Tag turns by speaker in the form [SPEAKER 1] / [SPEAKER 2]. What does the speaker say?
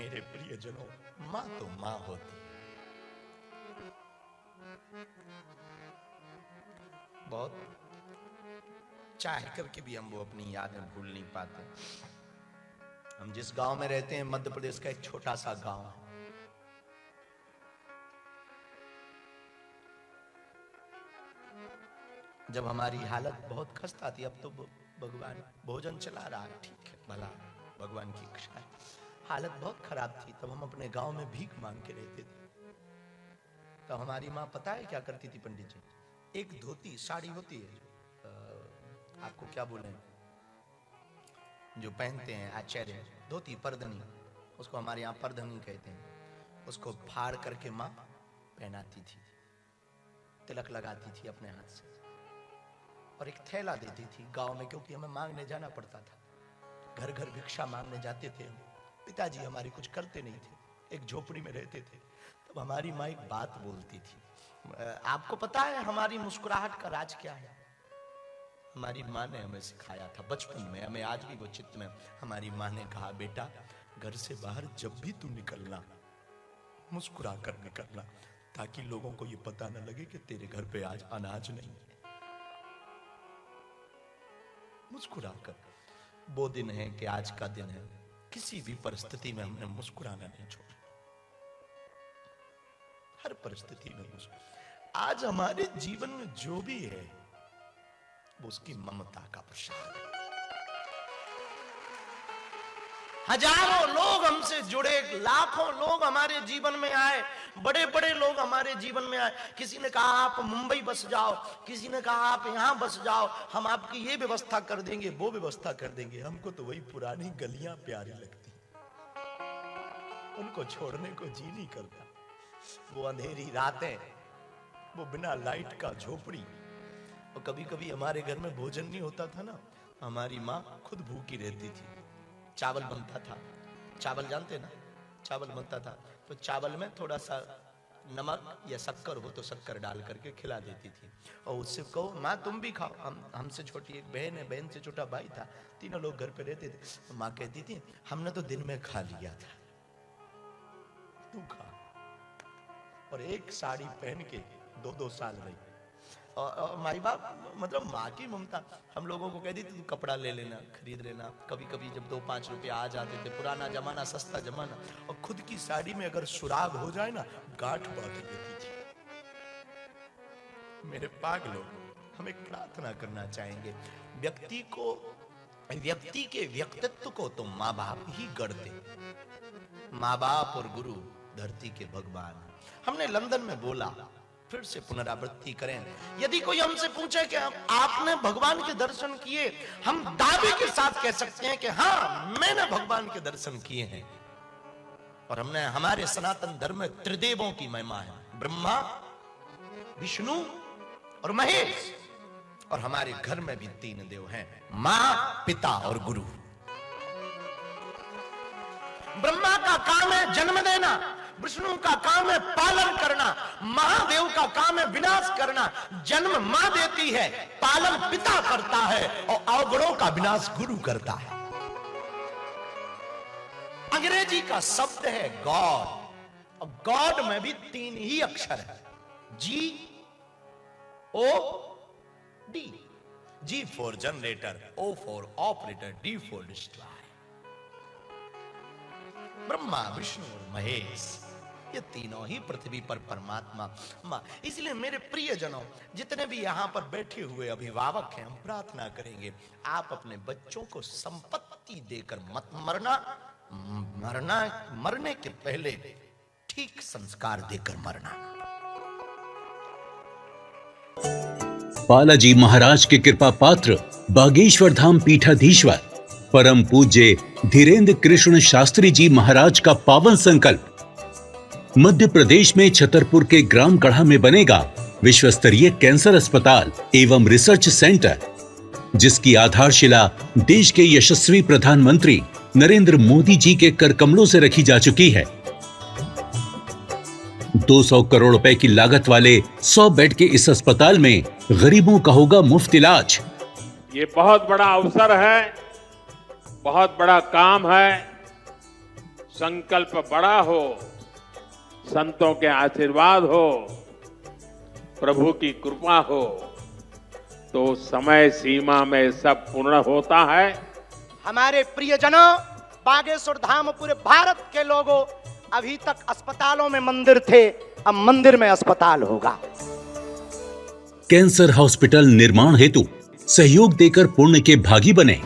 [SPEAKER 1] मेरे प्रियजनों, मां तो मां होती है। बहुत चाह करके भी हम वो अपनी यादें भूल नहीं पाते। हम जिस गांव में रहते हैं, मध्य प्रदेश का एक छोटा सा गांव है। जब हमारी हालत बहुत खस्ता थी, अब तो भगवान भोजन चला रहा है, ठीक है, भला भगवान की इच्छा है। हालत बहुत खराब थी, तब हम अपने गांव में भीख मांग के रहते थे। तो हमारी माँ पता है क्या करती थी पंडित जी? एक धोती साड़ी होती है, आपको क्या बोले, जो पहनते हैं आचार्य, धोती परधनी, उसको हमारे यहाँ परधनी कहते हैं। उसको फाड़ करके माँ पहनाती थी, तिलक लगाती थी अपने हाथ से, और एक थैला देती थी गांव में, क्योंकि हमें मांगने जाना पड़ता था। घर घर भिक्षा मांगने जाते थे हम। पिताजी हमारे कुछ करते नहीं थे, एक झोपड़ी में रहते थे। तब हमारी माँ एक बात बोलती थी। आपको पता है हमारी मुस्कुराहट का राज क्या है? हमारी माँ ने हमें सिखाया था बचपन में, हमें आज भी वो चित्त में। हमारी माँ ने कहा, बेटा घर से बाहर जब भी तू निकलना, मुस्कुरा कर निकलना, ताकि लोगों को ये पता न लगे कि तेरे घर पे आज अनाज नहीं है। मुस्कुरा कर। वो दिन है कि आज का दिन है, किसी भी परिस्थिति में हमने मुस्कुराना नहीं छोड़ा। हर परिस्थिति में मुस्कुरा। आज हमारे जीवन में जो भी है वो उसकी ममता का प्रसाद है। हजारों लोग हमसे जुड़े, लाखों लोग हमारे जीवन में आए, बड़े बड़े लोग हमारे जीवन में आए। किसी ने कहा आप मुंबई बस जाओ, किसी ने कहा आप यहां बस जाओ, हम आपकी ये व्यवस्था कर देंगे, वो व्यवस्था कर देंगे। हमको तो वही पुरानी गलियां प्यारी लगती, उनको छोड़ने को जी नहीं करता। वो अंधेरी रातें, वो बिना लाइट का झोपड़ी। और कभी कभी हमारे घर में भोजन नहीं होता था ना, हमारी माँ खुद भूखी रहती थी। चावल बनता था, चावल जानते ना, चावल बनता था, तो चावल में थोड़ा सा नमक या शक्कर हो तो शक्कर डाल करके खिला देती थी। और उससे कहो माँ तुम भी खाओ। हमसे छोटी एक बहन है, बहन से छोटा भाई था, तीनों लोग घर पे रहते थे। माँ कहती थी हमने तो दिन में खा लिया था, तू खा। और एक साड़ी पहन के 2-2 साल रही। और माई बाप, मतलब माँ की ममता हम लोगों को कहती थी तू कपड़ा ले लेना, खरीद लेना। कभी कभी जब 2-5 रुपया आ जाते थे, पुराना जमाना, सस्ता जमाना, और खुद की साड़ी में अगर सुराग हो जाए ना, गांठ बांध देती थी। मेरे पागलों, हम एक प्रार्थना करना चाहेंगे। व्यक्ति के व्यक्तित्व को तो माँ बाप ही गढ़ते। माँ बाप और गुरु धरती के भगवान। हमने लंदन में बोला, फिर से पुनरावृत्ति करें। यदि कोई हमसे पूछे कि आपने भगवान के दर्शन किए, हम दावे के साथ कह सकते हैं कि हाँ, मैंने भगवान के दर्शन किए हैं। और हमने, हमारे सनातन धर्म में त्रिदेवों की महिमा है, ब्रह्मा, विष्णु और महेश। और हमारे घर में भी 3 देव हैं, मां, पिता और गुरु। ब्रह्मा का काम है जन्म देना, विष्णु का काम है पालन करना, महादेव का काम है विनाश करना। जन्म मां देती है, पालन पिता करता है, और अवगुणों का विनाश गुरु करता है। अंग्रेजी का शब्द है गॉड, और गॉड में भी 3 ही अक्षर है, G-O-D। G for generator, O for operator, D for destroy. Brahma, Vishnu और महेश, ये तीनों ही पृथ्वी पर परमात्मा मां। इसलिए मेरे प्रियजनों, जितने भी यहाँ पर बैठे हुए अभिभावक हैं, हम प्रार्थना करेंगे आप अपने बच्चों को संपत्ति देकर मत मरना, मरने के पहले ठीक संस्कार देकर मरना।
[SPEAKER 2] बालाजी महाराज के कृपा पात्र बागेश्वर धाम पीठाधीश्वर परम पूज्य धीरेन्द्र कृष्ण शास्त्री जी महाराज का पावन संकल्प। मध्य प्रदेश में छतरपुर के ग्राम गढ़ा में बनेगा विश्व स्तरीय कैंसर अस्पताल एवं रिसर्च सेंटर, जिसकी आधारशिला देश के यशस्वी प्रधानमंत्री नरेंद्र मोदी जी के कर कमलों से रखी जा चुकी है। 200 करोड़ रुपए की लागत वाले 100 बेड के इस अस्पताल में गरीबों का होगा मुफ्त इलाज।
[SPEAKER 3] ये बहुत बड़ा अवसर है, बहुत बड़ा काम है। संकल्प बड़ा हो, संतों के आशीर्वाद हो, प्रभु की कृपा हो, तो समय सीमा में सब पूर्ण होता है।
[SPEAKER 1] हमारे प्रियजनों, बागेश्वर धाम पूरे भारत के लोगों, अभी तक अस्पतालों में मंदिर थे, अब मंदिर में अस्पताल होगा।
[SPEAKER 2] कैंसर हॉस्पिटल निर्माण हेतु सहयोग देकर पुण्य के भागी बने।